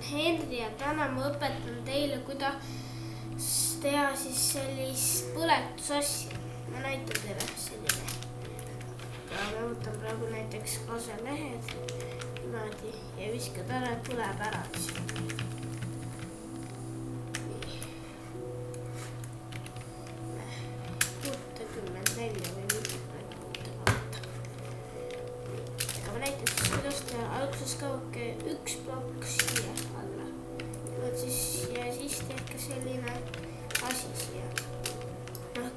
Henri ja täna ma õpetan teile, kuidas teha siis sellist põletusasja. Ma näitan teile selline. Ma võtan praegu näiteks kaselehed niimoodi ja viskad ära, et põleb ära. Alguses kaoke üks plokk siia alla. Ja siis tehke selline asi siia.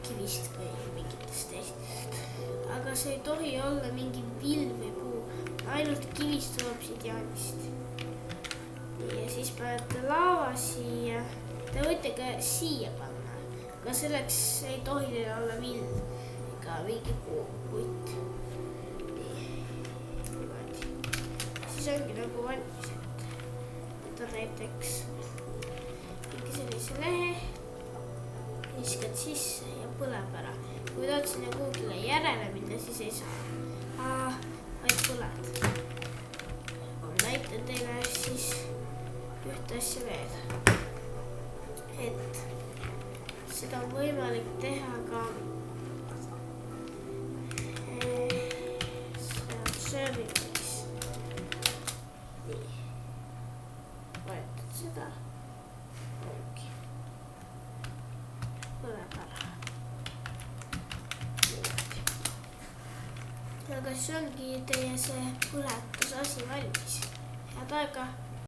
Kivist või mingitest teistest. Aga see ei tohi olla mingi vill või puu. Ainult kivist tuleb obsidianist. Ja siis panete laava siia. Te võite ka siia panna. Aga selleks ei tohi teil olla vill ega mingi puit. Siis ongi nagu valmis, et võtad näiteks mingi sellise lehe, viskad sisse ja põleb ära. Kui tahad sinna kuhugile järele minna, siis ei saa. Vaid põled. Ma näitan teile siis ühte asja veel. Et seda on võimalik teha ka sööbiga. Vahetad seda. Ongi. Põleb ära. Aga siis ongi teie see põletusasi valmis. Head aega!